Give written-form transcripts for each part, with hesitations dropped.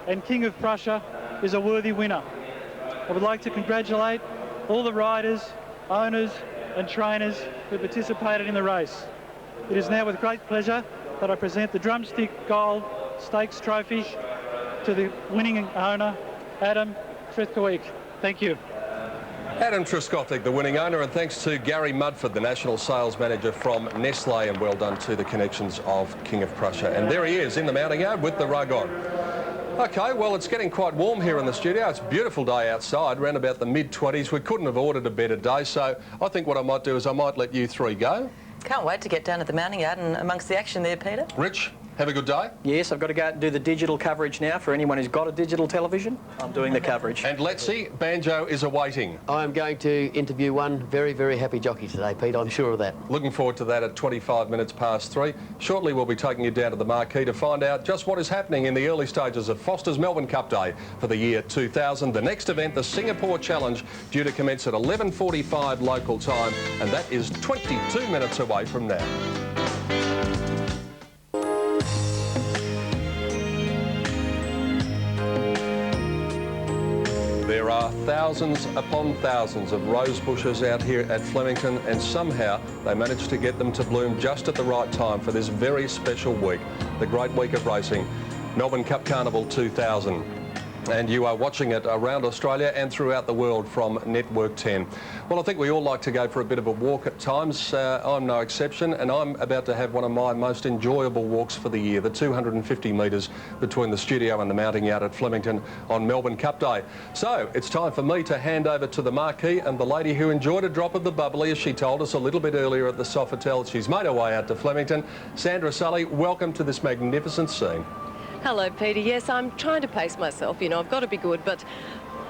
and King of Prussia is a worthy winner. I would like to congratulate all the riders, owners and trainers who participated in the race. It is now with great pleasure that I present the Drumstick Gold Stakes Trophy to the winning owner, Adam Treskowicz. Thank you. Adam Treskowicz, the winning owner, and thanks to Gary Mudford, the National Sales Manager from Nestle, and well done to the connections of King of Prussia. And there he is in the mounting yard with the rug on. Okay, well, it's getting quite warm here in the studio. It's a beautiful day outside, around about the mid-20s. We couldn't have ordered a better day, so I think what I might do is I might let you three go. Can't wait to get down at the mounting yard and amongst the action there, Peter. Rich, have a good day. Yes, I've got to go out and do the digital coverage now. For anyone who's got a digital television, I'm doing the coverage. And Letsy, Banjo is awaiting. I'm going to interview one very, very happy jockey today, Pete, I'm sure of that. Looking forward to that at 25 minutes past 3. Shortly we'll be taking you down to the marquee to find out just what is happening in the early stages of Foster's Melbourne Cup Day for the year 2000. The next event, the Singapore Challenge, due to commence at 11:45 local time, and that is 22 minutes away from now. There are thousands upon thousands of rose bushes out here at Flemington, and somehow they managed to get them to bloom just at the right time for this very special week, the great week of racing, Melbourne Cup Carnival 2000. And you are watching it around Australia and throughout the world from Network 10. Well, I think we all like to go for a bit of a walk at times. I'm no exception, and I'm about to have one of my most enjoyable walks for the year, the 250 metres between the studio and the mounting yard at Flemington on Melbourne Cup Day. So it's time for me to hand over to the marquee and the lady who enjoyed a drop of the bubbly, as she told us a little bit earlier at the Sofitel. She's made her way out to Flemington. Sandra Sully, welcome to this magnificent scene. Hello, Peter. Yes, I'm trying to pace myself. You know, I've got to be good, but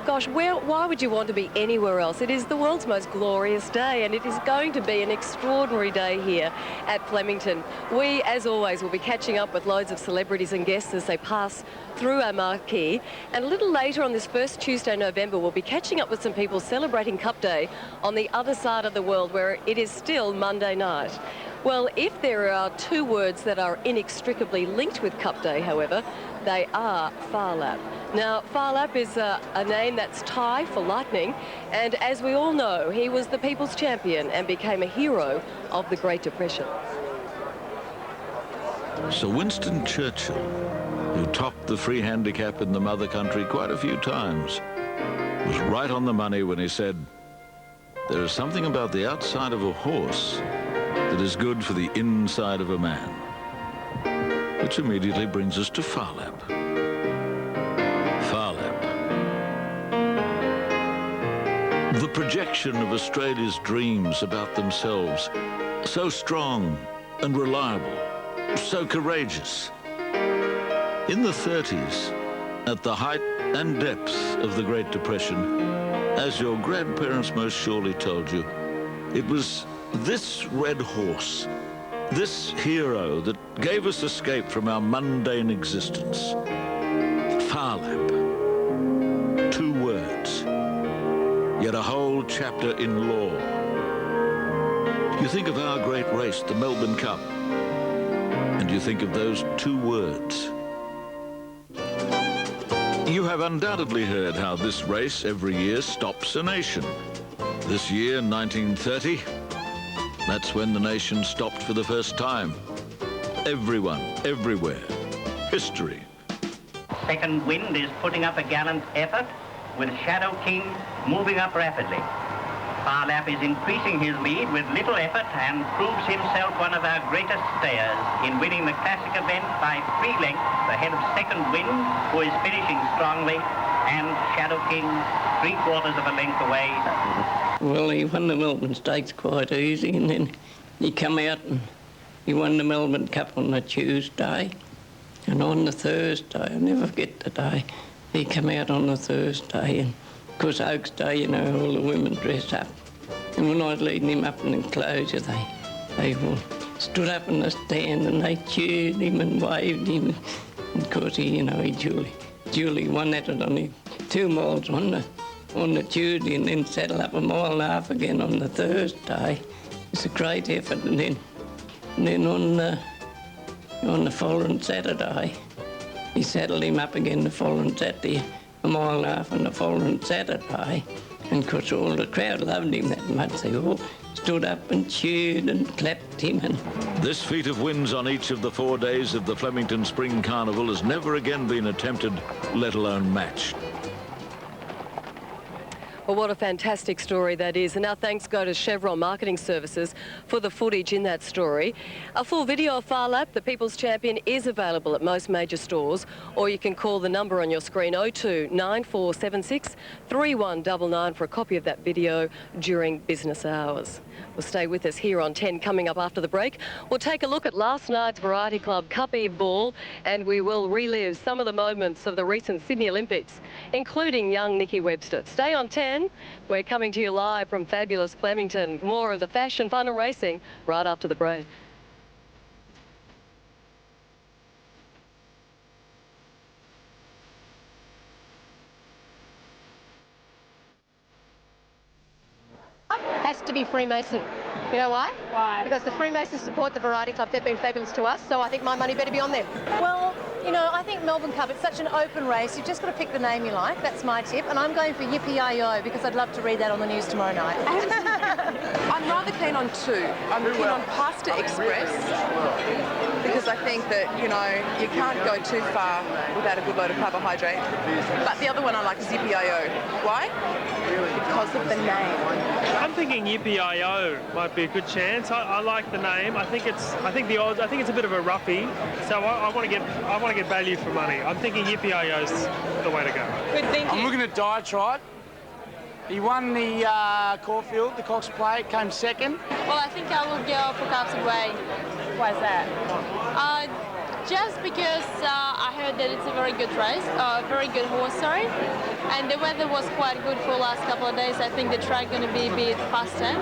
gosh, why would you want to be anywhere else? It is the world's most glorious day, and it is going to be an extraordinary day here at Flemington. We, as always, will be catching up with loads of celebrities and guests as they pass through our marquee. And a little later on this first Tuesday in November, we'll be catching up with some people celebrating Cup Day on the other side of the world, where it is still Monday night. Well, if there are two words that are inextricably linked with Cup Day, however, they are Phar Lap. Now, Phar Lap is a name that's Thai for lightning, and as we all know, he was the people's champion and became a hero of the Great Depression. Sir Winston Churchill, who topped the free handicap in the mother country quite a few times, was right on the money when he said, "There is something about the outside of a horse that is good for the inside of a man." Which immediately brings us to Phar Lap. Phar Lap. The projection of Australia's dreams about themselves, so strong and reliable, so courageous. In the 30s, at the height and depth of the Great Depression, as your grandparents most surely told you, it was this red horse, this hero that gave us escape from our mundane existence. Phar Lap. 2 words, yet a whole chapter in lore. You think of our great race, the Melbourne Cup, and you think of those 2 words. You have undoubtedly heard how this race every year stops a nation. This year, 1930, that's when the nation stopped for the first time. Everyone, everywhere. History. Second Wind is putting up a gallant effort, with Shadow King moving up rapidly. Phar Lap is increasing his lead with little effort and proves himself one of our greatest stayers in winning the classic event by 3 lengths ahead of Second Wind, who is finishing strongly, and Shadow King 3/4 of a length away. Well, he won the Melbourne Stakes quite easy, and then he come out and he won the Melbourne Cup on the Tuesday. And on the Thursday, I'll never forget the day, he come out on the Thursday, and of course Oaks Day, you know, all the women dress up. And when I was leading him up in the enclosure, they all stood up in the stand and they cheered him and waved him. And of course, he duly won that at only 2 miles on the Tuesday, and then saddle up 1.5 miles again on the Thursday. It's a great effort. And then on the following Saturday, he saddled him up again the following Saturday, a mile and a half on the following Saturday. And of course all the crowd loved him that much. They all stood up and cheered and clapped him. And This feat of wins on each of the 4 days of the Flemington Spring Carnival has never again been attempted, let alone matched. Well, what a fantastic story that is. And our thanks go to Chevron Marketing Services for the footage in that story. A full video of Phar Lap, the People's Champion, is available at most major stores, or you can call the number on your screen, 02 9476 3199, for a copy of that video during business hours. Well, stay with us here on 10. Coming up after the break, we'll take a look at last night's Variety Club Cup Eve ball, and we will relive some of the moments of the recent Sydney Olympics, including young Nikki Webster. Stay on 10. We're coming to you live from fabulous Flemington. More of the fashion, fun and racing right after the break. Has to be Freemason. You know why? Why? Because the Freemasons support the Variety Club. They've been fabulous to us, so I think my money better be on them. Well, you know, I think Melbourne Cup, it's such an open race. You've just got to pick the name you like. That's my tip. And I'm going for Yippee-Yi-Yo because I'd love to read that on the news tomorrow night. I'm rather keen on two. I'm keen on Pasta Express because I think that, you know, you can't go too far without a good load of carbohydrate. But the other one I like is Yippee-Yi-Yo. Why? Because of the name. I'm thinking Yippee-Yi-Yo might be a good chance. I like the name. I think it's a bit of a roughie. So I want to get value for money. I'm thinking Yippee-Yi-Yo's the way to go. Good thinking. I'm looking at Diatribe. He won the Caulfield, the Cox Plate, came second. Well, I think I will go for Carpside Way. Why is that? Just because I heard that it's a very good race, very good horse, sorry. And the weather was quite good for the last couple of days. I think the track going to be a bit faster,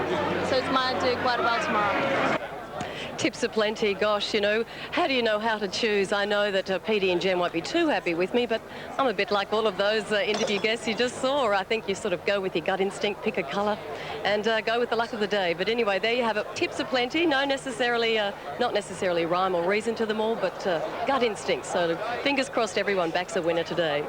so it might do quite well tomorrow. Tips are plenty. Gosh, you know, how do you know how to choose? I know that Petey and Jen won't be too happy with me, but I'm a bit like all of those interview guests you just saw. I think you sort of go with your gut instinct, pick a colour, and go with the luck of the day. But anyway, there you have it. Tips are plenty. No necessarily, not necessarily rhyme or reason to them all, but gut instinct. So fingers crossed everyone backs a winner today.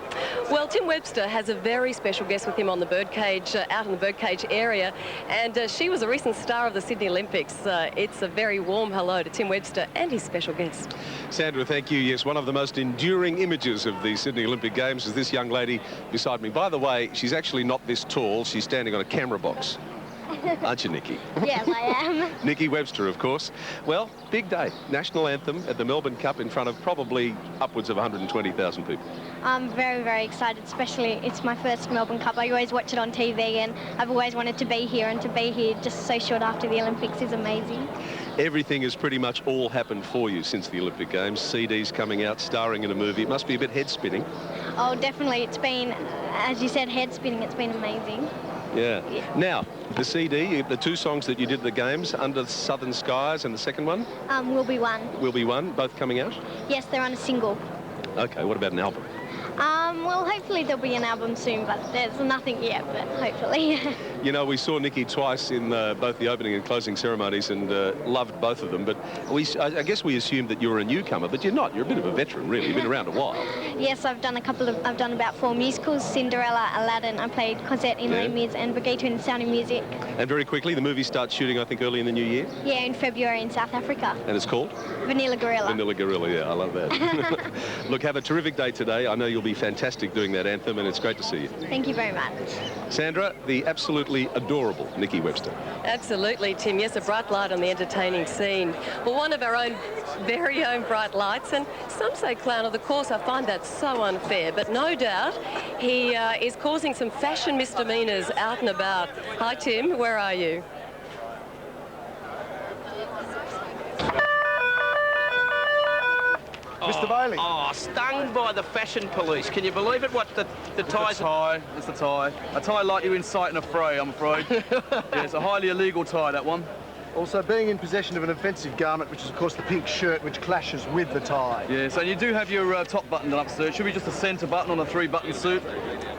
Well, Tim Webster has a very special guest with him on the birdcage, out in the birdcage area, and she was a recent star of the Sydney Olympics. It's a very warm hello to Tim Webster and his special guest. Sandra, thank you. Yes, one of the most enduring images of the Sydney Olympic Games is this young lady beside me. By the way, she's actually not this tall. She's standing on a camera box. Aren't you, Nikki? Yes, I am. Nikki Webster, of course. Well, big day. National anthem at the Melbourne Cup in front of probably upwards of 120,000 people. I'm very, very excited, especially it's my first Melbourne Cup. I always watch it on TV and I've always wanted to be here, and to be here just so short after the Olympics is amazing. Everything has pretty much all happened for you since the Olympic Games. CDs coming out, starring in a movie. It must be a bit head-spinning. Oh, definitely. It's been, as you said, head-spinning. It's been amazing. Yeah. Now, the CD, the two songs that you did at the Games, Under Southern Skies and the second one? Will Be One. Will Be One, both coming out? Yes, they're on a single. Okay, what about an album? Well, hopefully there'll be an album soon, but there's nothing yet, but hopefully. You know, we saw Nikki twice in both the opening and closing ceremonies and loved both of them, but I guess we assumed that you were a newcomer, but you're not. You're a bit of a veteran, really. You've been around a while. Yes, I've done about 4 musicals: Cinderella, Aladdin. I played Cosette in Les Mis and Brigitte in Sound of Music. And very quickly, the movie starts shooting, I think, early in the new year? Yeah, in February in South Africa. And it's called? Vanilla Gorilla. Vanilla Gorilla, yeah, I love that. Look, have a terrific day today. I know you'll be fantastic doing that anthem, and it's great to see you. Thank you very much. Sandra, the absolutely adorable Nikki Webster. Absolutely, Tim. Yes, a bright light on the entertaining scene. Well, one of our own very own bright lights, and some say clown of the course. I find that so unfair, but no doubt he is causing some fashion misdemeanors out and about. Hi, Tim. Where are you? Mr. Bailey. Oh, stung by the fashion police. Can you believe it? What, the ties... It's the tie. A tie like you incite in a fray, I'm afraid. Yeah, it's a highly illegal tie, that one. Also, being in possession of an offensive garment, which is, of course, the pink shirt, which clashes with the tie. Yeah, so you do have your top button done up, sir. It should be just a centre button on a 3-button suit.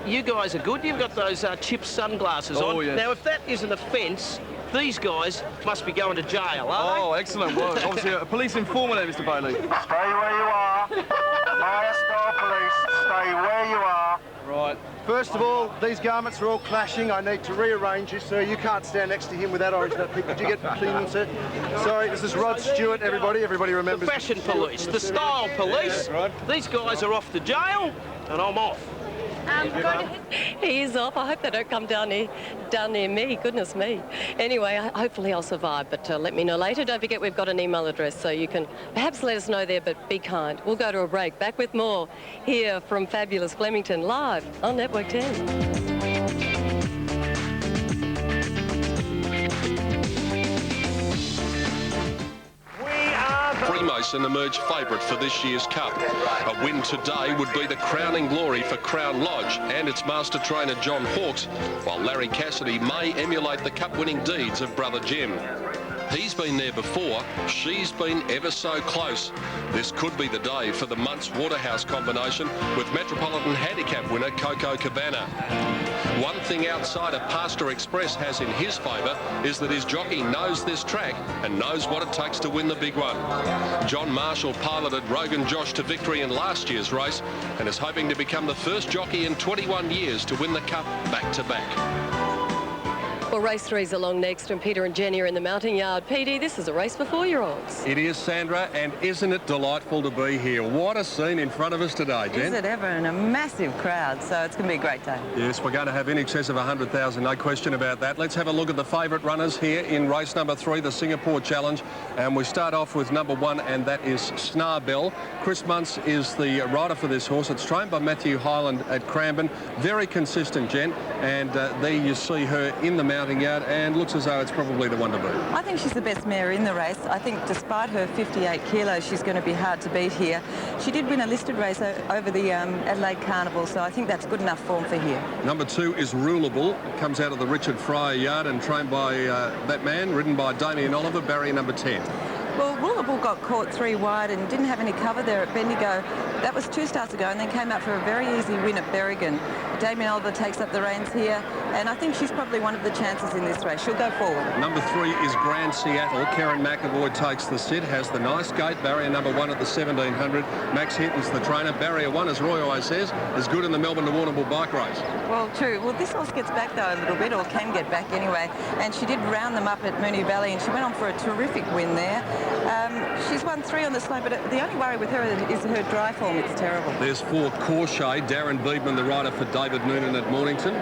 You guys are good. You've got those chip sunglasses on. Yes. Now, if that is an offence, these guys must be going to jail, are they? Oh, excellent. Well, obviously, a police informer there, Mr. Bailey. Stay where you are. Fire stop stay where you are. Right. First of all, these garments are all clashing. I need to rearrange you, sir. You can't stand next to him with that orange nutpick. Did you get clean, sir? Sorry, this is Rod Stewart, everybody. Everybody remembers. The fashion police, the style police. These guys are off to jail, and I'm off. He is off. I hope they don't come down near me. Goodness me. Anyway, hopefully I'll survive, but let me know later. Don't forget we've got an email address, so you can perhaps let us know there, but be kind. We'll go to a break. Back with more here from fabulous Flemington, live on Network 10. Freemason emerged favourite for this year's Cup. A win today would be the crowning glory for Crown Lodge and its master trainer John Hawkes, while Larry Cassidy may emulate the Cup-winning deeds of brother Jim. He's been there before, she's been ever so close. This could be the day for the Muntz Waterhouse combination with Metropolitan Handicap winner Coco Cabana. One thing outsider Pastor Express has in his favour is that his jockey knows this track and knows what it takes to win the big one. John Marshall piloted Rogan Josh to victory in last year's race and is hoping to become the first jockey in 21 years to win the Cup back-to-back. Well, race 3's along next, and Peter and Jenny are in the mounting yard. PD, this is a race for 4-year-olds. It is, Sandra, and isn't it delightful to be here? What a scene in front of us today, Jen. Is it ever, and a massive crowd, so it's going to be a great day. Yes, we're going to have in excess of 100,000, no question about that. Let's have a look at the favourite runners here in race number 3, the Singapore Challenge, and we start off with number 1, and that is Snarbell. Chris Muntz is the rider for this horse. It's trained by Matthew Hyland at Cranbourne. Very consistent, Jen, and there you see her in the mounting yard, and looks as though it's probably the one to beat. I think she's the best mare in the race. I think despite her 58 kilos, she's going to be hard to beat here. She did win a listed race over the Adelaide Carnival, so I think that's good enough form for here. Number 2 is Rulable. Comes out of the Richard Fryer yard and trained by that man, ridden by Damien Oliver, barrier number 10. Well, Rulable got caught 3 wide and didn't have any cover there at Bendigo. That was 2 starts ago, and then came out for a very easy win at Berrigan. Damien Oliver takes up the reins here, and I think she's probably one of the chances in this race. She'll go forward. Number 3 is Grand Seattle. Karen McAvoy takes the sit, has the nice gate. Barrier number 1 at the 1700. Max Hinton's the trainer. Barrier 1, as Roy always says, is good in the Melbourne to Warrnambool bike race. Well, true. Well, this horse gets back, though, a little bit, or can get back anyway, and she did round them up at Moonee Valley, and she went on for a terrific win there. She's won 3 on the slope, but the only worry with her is her dry form. It's terrible. There's 4 Corchet. Darren Beedman, the rider for David Noonan at Mornington.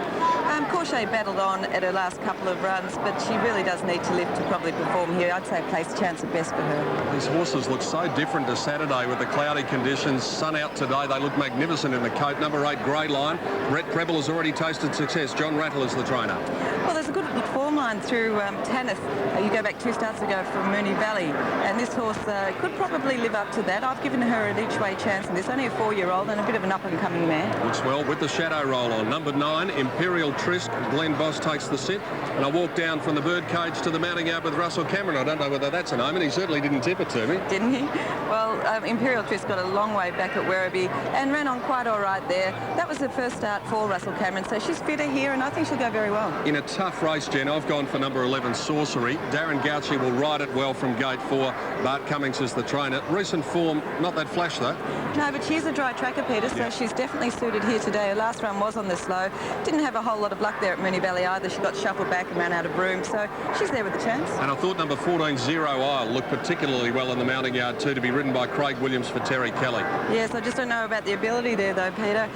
Corchet battled on at her last couple of runs, but she really does need to lift to probably perform here. I'd say place chance at best for her. These horses look so different to Saturday with the cloudy conditions. Sun out today. They look magnificent in the coat. Number 8, Grey Line. Brett Preble has already tasted success. John Rattle is the trainer. Well, there's a good form line through Tanith. You go back 2 starts ago from Moonee Valley, and this horse could probably live up to that. I've given her an each-way chance, and there's only a 4-year-old and a bit of an up-and-coming mare. Looks well with the shadow roll on. Number 9, Imperial Trisk. Glenn Boss takes the sit, and I walk down from the birdcage to the mounting yard with Russell Cameron. I don't know whether that's an omen. He certainly didn't tip it to me. Didn't he? Well, Imperial Trisk got a long way back at Werribee and ran on quite all right there. That was the first start for Russell Cameron, so she's fitter here, and I think she'll go very well. In a tough race, Jen, I've gone for number 11, Sorcery. Darren Gauci will ride it well from gate 4. Bart Cummings is the trainer. Recent form, not that flash, though. No, but she's a dry tracker, Peter, so she's definitely suited here today. Her last run was on the slow. Didn't have a whole lot of luck there at Moonee Valley either. She got shuffled back and ran out of room, so she's there with a chance. And I thought number 14, Zero Isle, looked particularly well in the mounting yard too, to be ridden by Craig Williams for Terry Kelly. Yes, I just don't know about the ability there, though, Peter.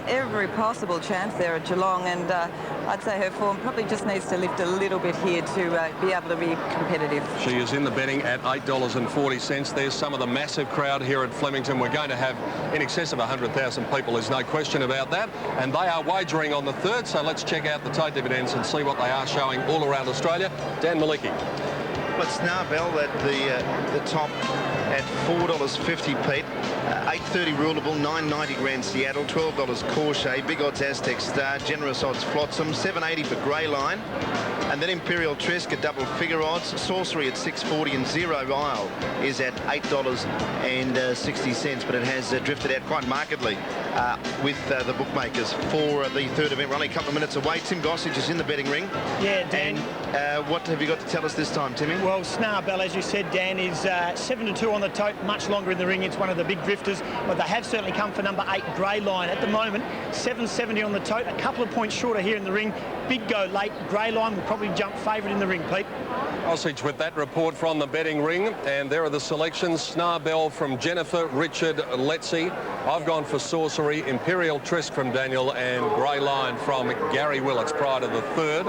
Every possible chance there at Geelong, and I'd say her form probably just needs to lift a little bit here to be able to be competitive. She is in the betting at $8.40. There's some of the massive crowd here at Flemington. We're going to have in excess of 100,000 people. There's no question about that. And they are wagering on the 3rd, so let's check out the tote dividends and see what they are showing all around Australia. Dan Malicki. Well, Snarbell at the top at $4.50, Pete. 8.30 Rulable, 9.90 Grand Seattle, $12 Corchet, Big Odds Aztec Star, Generous Odds Flotsam, 7.80 for Grey Line, and then Imperial Trisk at double figure odds, Sorcery at 6.40, and Zero Isle is at $8.60, but it has drifted out quite markedly with the bookmakers for the third event. We're only a couple of minutes away. Tim Gossage is in the betting ring. Yeah, Dan. And what have you got to tell us this time, Timmy? Well, Snarbell, as you said, Dan, is 7-2 on the tote, much longer in the ring. It's one of the big drifters, but they have certainly come for number 8, Grey Line. At the moment, 7.70 on the tote, a couple of points shorter here in the ring. Big go late. Grey Line will probably jump favourite in the ring, Pete. Gossage with that report from the betting ring, and there are the selections. Snarbell from Jennifer, Richard, Letzi. I've gone for Sorcery, Imperial Trisk from Daniel, and Grey Line from Gary Willits prior to the third.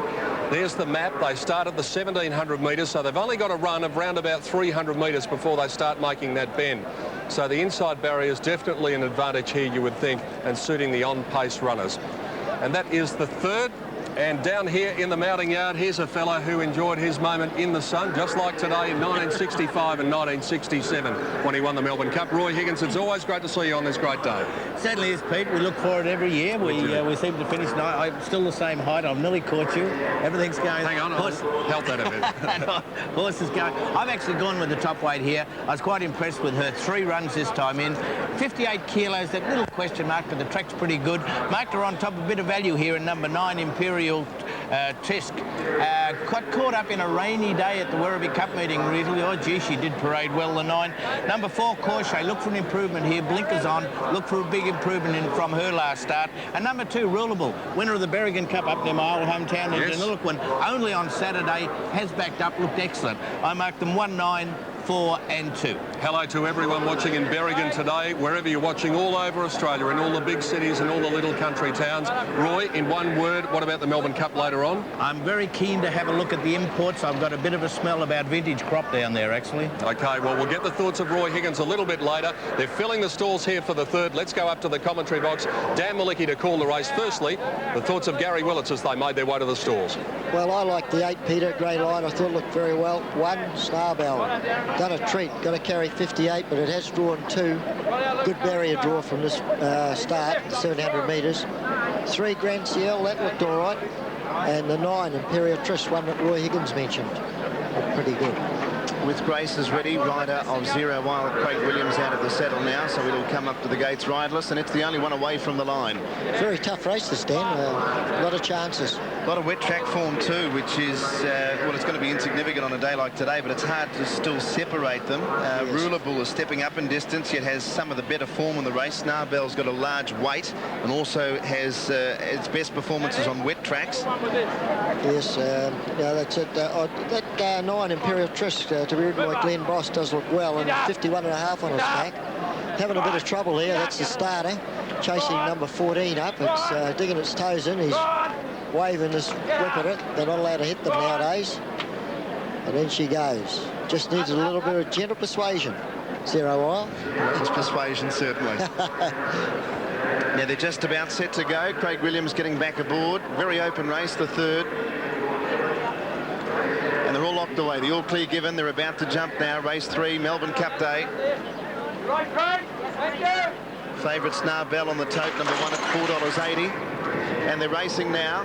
There's the map. They start at the 1,700 metres, so they've only got a run of round about 300 metres before they start making that bend. So the inside barrier is definitely an advantage here, you would think, and suiting the on-pace runners. And that is the third. And down here in the mounting yard, here's a fellow who enjoyed his moment in the sun, just like today in 1965 and 1967 when he won the Melbourne Cup. Roy Higgins, it's always great to see you on this great day. Certainly is, Pete. We look for it every year. We seem to finish tonight. I'm still the same height. I've nearly caught you. Everything's going... Hang on, I'll help that a bit. Horse is going... I've actually gone with the top weight here. I was quite impressed with her 3 runs this time in. 58 kilos, that little question mark, but the track's pretty good. Marked her on top, a bit of value here in number 9, Imperial Trisk. Got caught up in a rainy day at the Werribee Cup meeting recently. Oh, gee, she did parade well, the 9. Number 4, Corchet. Look for an improvement here. Blinkers on. Look for a big improvement from her last start. And number 2, Rulable, winner of the Berrigan Cup up near my old hometown in Deniliquin. Only on Saturday, has backed up, looked excellent. I marked them 1, 9, 4 and 2. Hello to everyone watching in Berrigan today, wherever you're watching all over Australia, in all the big cities and all the little country towns. Roy, in one word, what about the Melbourne Cup later on? I'm very keen to have a look at the imports. I've got a bit of a smell about vintage crop down there, actually. OK, well, we'll get the thoughts of Roy Higgins a little bit later. They're filling the stalls here for the third. Let's go up to the commentary box. Dan Malicki to call the race. Firstly, the thoughts of Gary Willits as they made their way to the stalls. Well, I like the 8, Peter, Grey Line. I thought it looked very well. 1, Snarbell. Done a treat. Got to carry 58, but it has drawn 2. Good barrier draw from this start, 700 metres. 3, Grand Ciel, that looked all right. And the 9, Imperial Trisk, one that Roy Higgins mentioned. Looked pretty good. With Graces ready, rider of 0 Mile, Craig Williams out of the saddle now, so it'll come up to the gates riderless, and it's the only one away from the line. Very tough race this, Dan. A lot of chances. A lot of wet track form too, which is, well, it's going to be insignificant on a day like today, but it's hard to still separate them. Rulable is stepping up in distance, yet has some of the better form in the race. Snarbell's got a large weight and also has its best performances on wet tracks. Yes, yeah, that's it. That 9, Imperial Trisk, to be ridden by Glenn Boss, does look well, and 51.5 on its back. Having a bit of trouble here, that's the starter. Chasing number 14 up, it's digging its toes in. He's waving this whip at it. They're not allowed to hit them nowadays. And then she goes. Just needs a little bit of gentle persuasion. 0 Mile. It's persuasion, certainly. Now they're just about set to go. Craig Williams getting back aboard. Very open race, the third. And they're all locked away. The all clear given. They're about to jump now. Race 3, Melbourne Cup Day. Favourite Snarbell on the tote, number 1 at $4.80. And they're racing now.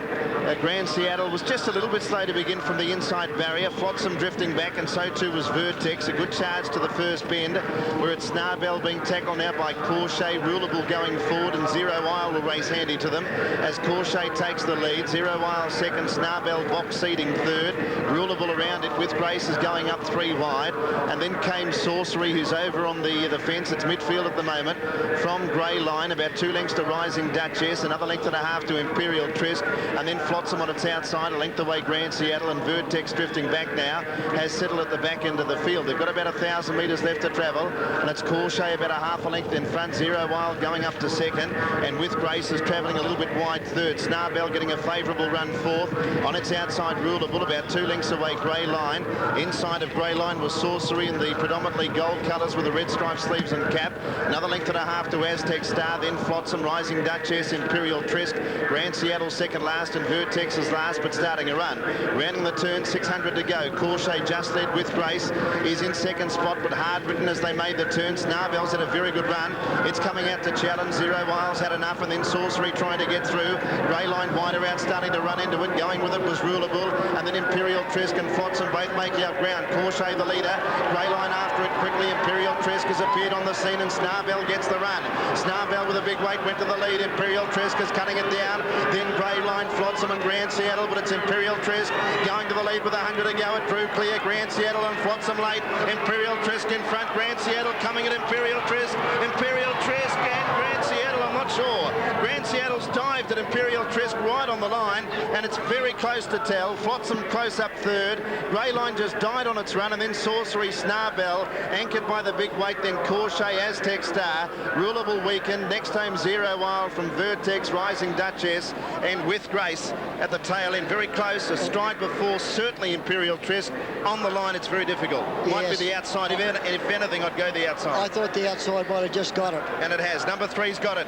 Grand Seattle was just a little bit slow to begin from the inside barrier. Flotsam drifting back, and so too was Vertex. A good charge to the first bend, where it's Snarbell being tackled now by Corchet. Rulable going forward, and 0 Mile will race handy to them as Corchet takes the lead. 0 Mile second, Snarbell box seating third. Rulable around it with Graces going up 3 wide. And then came Sorcery, who's over on the fence. It's midfield at the moment. From Grey Line, about 2 lengths to Rising Duchess, another length and a half to Imperial Trisk, and then Flotsam on its outside, a length away Grand Seattle, and Vertex drifting back now, has settled at the back end of the field. They've got about 1,000 metres left to travel, and it's Corchet about a half a length in front. 0 Mile going up to second, and with Graces travelling a little bit wide third. Snarbell getting a favourable run fourth. On its outside, Rulable about 2 lengths away Grey Line. Inside of Grey Line was Sorcery in the predominantly gold colours with the red striped sleeves and cap. Another length and a half to Aztec Star, then Flotsam, Rising Duchess, Imperial Trisk, Grand Seattle second last, and Vertex is last but starting a run. Rounding the turn, 600 to go. Corchet just led with Grace, is in second spot, but hard ridden as they made the turn. Snarbell's had a very good run. It's coming out to challenge. 0 Mile's had enough, and then Sorcery trying to get through. Grey Line wider out, starting to run into it. Going with it was Rulable, and then Imperial Trisk and Flotsam both making up ground. Corchet the leader. Grey Line after it quickly. Imperial Trisk has appeared on the scene, and Snarbell gets the run. Snarbell with a big weight went to the lead. Imperial Trisk is cutting it down. Then Grey Line, Flotsam and Grand Seattle, but it's Imperial Trisk going to the lead with 100 to go. It drew clear. Grand Seattle and Flotsam late. Imperial Trisk in front. Grand Seattle coming at Imperial Trisk. Imperial Trisk and Grand Seattle, I'm not sure. Grand Seattle's dived at Imperial Trisk right on the line, and it's very close to tell. Flotsam close up third. Grey Line just died on its run, and then Sorcery Snarbell anchored by the big weight, then Corchet, Aztec Star, Rulable Weekend, Next Home Zero Mile from Vertex, Rising Duchess, and With Grace at the tail end. Very close, a stride before, certainly Imperial Trisk. On the line, it's very difficult. Might be the outside. If anything, I'd go the outside. I thought the outside might have just got it. And it has. Number 3's got it.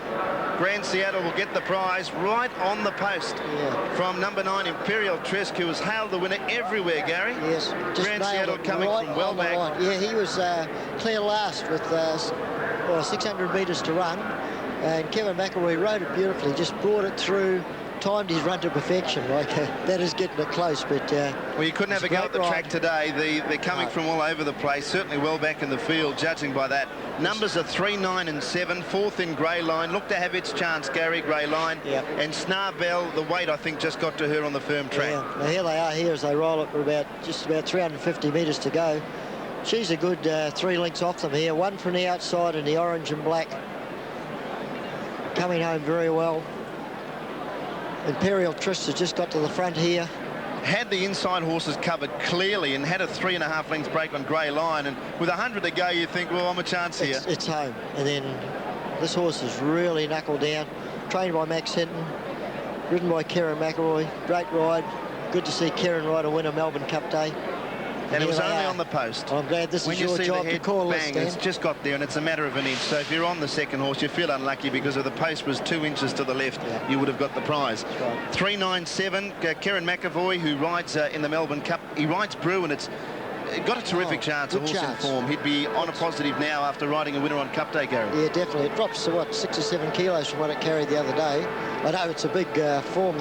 Grand Seattle will get the prize right on the post from number 9, Imperial Trisk, who has hailed the winner everywhere, Gary. Yes. Grand Seattle coming right from well back. Yeah, he was clear last with 600 metres to run. And Kevin McElroy rode it beautifully, just brought it through, timed his run to perfection. Like that is getting it close, but well, you couldn't have a go at the track today. They're coming from all over the place, certainly well back in the field, judging by that. Numbers are 3, 9 and 7. Fourth in Grey Line. Looked to have its chance, Gary. Grey Line. And Snarbell, the weight, I think, just got to her on the firm track. Now here they are here as they roll it for just about 350 metres to go. She's a good 3 lengths off them here. One from the outside in the orange and black. Coming home very well. Imperial Trisk has just got to the front here. Had the inside horses covered clearly and had a 3.5 lengths break on Grey Line, and with 100 to go, you think, well, I'm a chance here. It's home. And then this horse is really knuckled down. Trained by Max Hinton, ridden by Kieran McElroy. Great ride. Good to see Kieran ride a winner Melbourne Cup Day. And it was only on the post. I'm glad this is your job to call this, Dan. It's just got there, and it's a matter of an inch. So if you're on the second horse, you feel unlucky because if the post was 2 inches to the left, you would have got the prize. 3.97. Kieran McEvoy, who rides in the Melbourne Cup. He rides Brew, and it's got a terrific chance, a horse in form. He'd be on a positive now after riding a winner on Cup Day, Gary. Yeah, definitely. It drops to, what, 6 or 7 kilos from what it carried the other day. I know it's a big form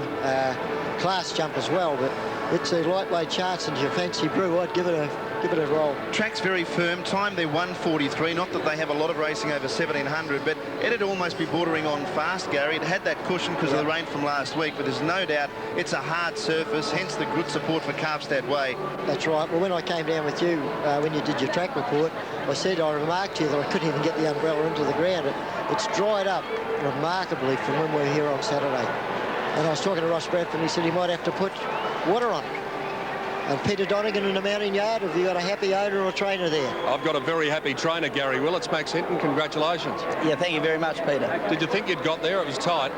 class jump as well, but it's a lightweight chance, and if you fancy Brew, I'd give it a roll. Track's very firm. Time they're 1:43. Not that they have a lot of racing over 1700, but it'd almost be bordering on fast, Gary. It had that cushion because of the rain from last week, but there's no doubt it's a hard surface, hence the good support for Calfstad Way. That's right. Well, when I came down with you, when you did your track report, I remarked to you that I couldn't even get the umbrella into the ground. It's dried up remarkably from when we were here on Saturday. And I was talking to Ross Bradford, and he said he might have to put water on it. And Peter Donegan in the mounting yard, have you got a happy owner or trainer there? I've got a very happy trainer, Gary Will. It's Max Hinton. Congratulations. Yeah, thank you very much, Peter. Did you think you'd got there? It was tight.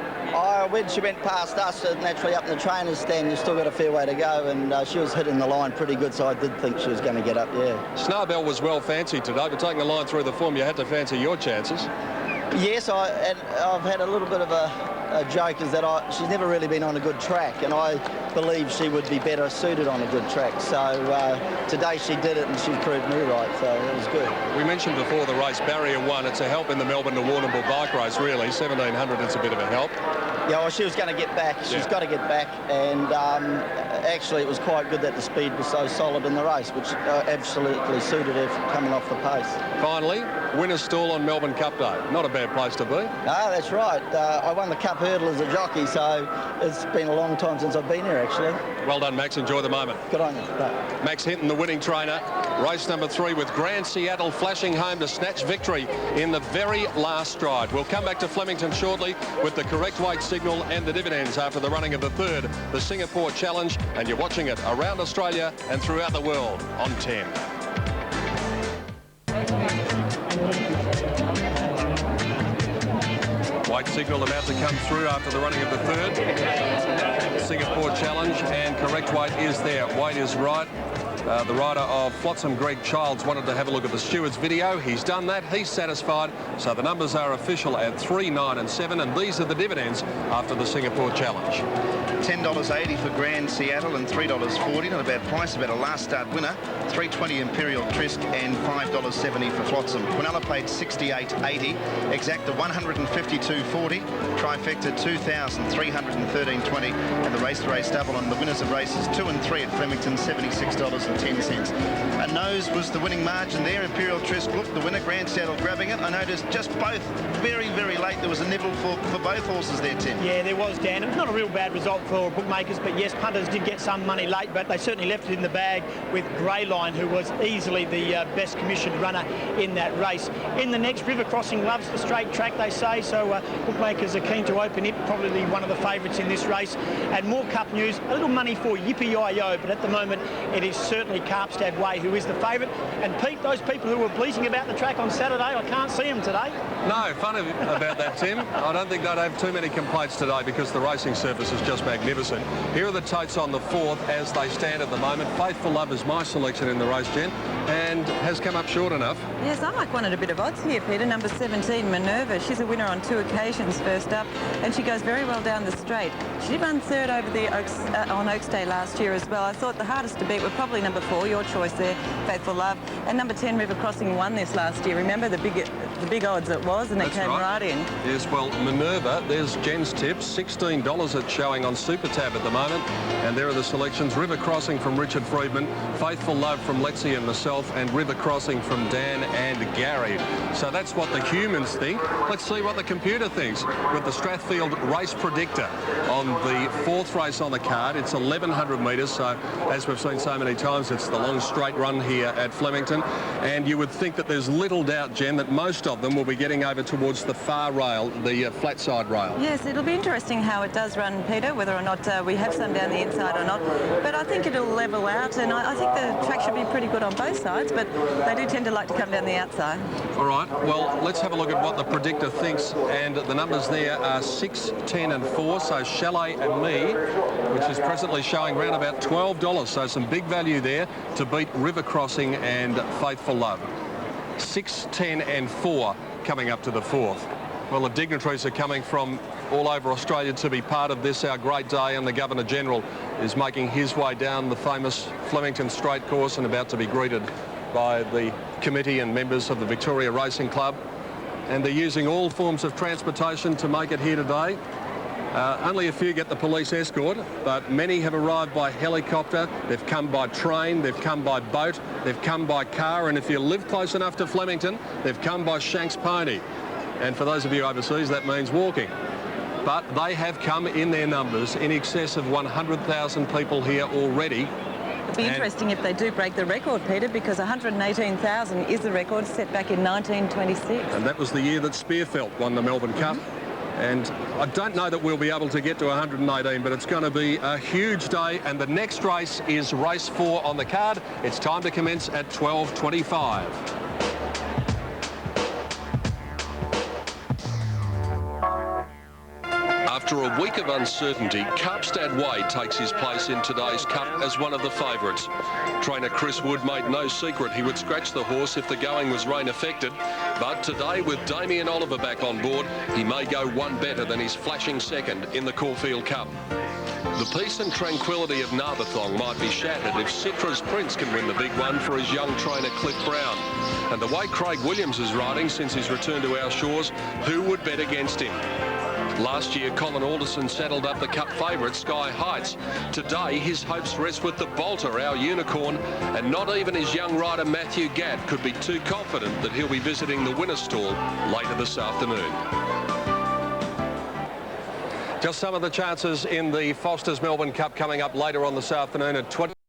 When she went past us, naturally up in the trainer's stand, you've still got a fair way to go, and she was hitting the line pretty good, so I did think she was going to get up, yeah. Snarbell was well fancied today, but taking the line through the form, you had to fancy your chances. Yes, I've had a little bit of a joke is that she's never really been on a good track, and I believe she would be better suited on a good track. So today she did it, and she proved me right, so it was good. We mentioned before the race, Barrier 1, it's a help in the Melbourne to Warrnambool bike race, really. 1700, it's a bit of a help. Yeah, well, she was going to get back. She's got to get back, and actually it was quite good that the speed was so solid in the race, which absolutely suited her coming off the pace. Finally, winner's stall on Melbourne Cup Day. Not a bad place to be. No, that's right. I won the Cup Hurdle as a jockey, so it's been a long time since I've been here, actually. Well done, Max. Enjoy the moment. Good on you. Max Hinton, the winning trainer. Race number 3 with Grand Seattle flashing home to snatch victory in the very last stride. We'll come back to Flemington shortly with the correct weight signal and the dividends after the running of the 3rd, the Singapore Challenge, and you're watching it around Australia and throughout the world on 10. White signal about to come through after the running of the 3rd. Singapore Challenge, and correct weight is there. Weight is right. The rider of Flotsam, Greg Childs, wanted to have a look at the steward's video. He's done that. He's satisfied. So the numbers are official at 3, 9 and 7, and these are the dividends after the Singapore Challenge. $10.80 for Grand Seattle and $3.40. Not a bad price, about a last start winner. $3.20 Imperial Trisk and $5.70 for Flotsam. Quinella paid $68.80. Exacta $152.40. Trifecta $2,313.20. And the race double on the winners of races 2 and 3 at Flemington $76.80. and 10 cents. A nose was the winning margin there. Imperial Trisk looked the winner. Grand Saddle grabbing it. I noticed just both very, very late. There was a nibble for both horses there, Tim. Yeah, there was, Dan. It was not a real bad result for bookmakers, but yes, punters did get some money late, but they certainly left it in the bag with Greyline, who was easily the best commissioned runner in that race. In the next, River Crossing loves the straight track, they say, so bookmakers are keen to open it, probably one of the favourites in this race. And more Cup news, a little money for Yippee-Yi-Yo, but at the moment it is certainly Carpstad Way who is the favourite. And Pete, those people who were bleating about the track on Saturday, I can't see them today. No, funny about that, Tim. I don't think they'd have too many complaints today because the racing surface is just magnificent. Here are the totes on the 4th as they stand at the moment. Faithful Love is my selection in the race, Jen, and has come up short enough. Yes, I like one at a bit of odds here, Peter. Number 17, Minerva. She's a winner on 2 occasions first up, and she goes very well down the straight. She did run third over the Oaks, on Oaks Day last year as well. I thought the hardest to beat were probably number 4, your choice there, Faithful Love, and number 10, River Crossing, won this last year. Remember the big odds it was, and it came right in. Yes, well, Minerva, there's Jen's tips, $16 it's showing on Super Tab at the moment, and there are the selections: River Crossing from Richard Friedman, Faithful Love from Letsy and myself, and River Crossing from Dan and Gary. So that's what the humans think. Let's see what the computer thinks with the Strathfield Race Predictor on the 4th race on the card. It's 1,100 metres, so as we've seen so many times, it's the long straight run here at Flemington, and you would think that there's little doubt, Jen, that most of them will be getting over towards the far rail, the flat side rail. Yes, it'll be interesting how it does run, Peter, whether or not we have some down the inside or not, but I think it'll level out, and I think the track should be pretty good on both sides, but they do tend to like to come down the outside. All right, well, let's have a look at what the predictor thinks, and the numbers there are 6, 10 and 4, so Chalet and Me, which is presently showing around about $12, so some big value there to beat River Crossing and Faithful Love. 6, 10 and 4 coming up to the 4th. Well, the dignitaries are coming from all over Australia to be part of this, our great day, and the Governor-General is making his way down the famous Flemington Straight course and about to be greeted by the committee and members of the Victoria Racing Club. And they're using all forms of transportation to make it here today. Only a few get the police escort, but many have arrived by helicopter, they've come by train, they've come by boat, they've come by car, and if you live close enough to Flemington, they've come by Shanks Pony. And for those of you overseas, that means walking. But they have come in their numbers, in excess of 100,000 people here already. It'll be interesting if they do break the record, Peter, because 118,000 is the record set back in 1926. And that was the year that Spearfelt won the Melbourne Cup. And I don't know that we'll be able to get to 118, but it's going to be a huge day. And the next race is race 4 on the card. It's time to commence at 12:25. After a week of uncertainty, Carpstad Way takes his place in today's Cup as one of the favourites. Trainer Chris Wood made no secret he would scratch the horse if the going was rain affected, but today with Damien Oliver back on board, he may go one better than his flashing second in the Caulfield Cup. The peace and tranquility of Narberthong might be shattered if Citra's Prince can win the big one for his young trainer Cliff Brown. And the way Craig Williams is riding since his return to our shores, who would bet against him? Last year, Colin Alderson saddled up the Cup favourite, Sky Heights. Today, his hopes rest with the Bolter, our unicorn, and not even his young rider Matthew Gadd could be too confident that he'll be visiting the winner's stall later this afternoon. Just some of the chances in the Foster's Melbourne Cup coming up later on this afternoon at 20.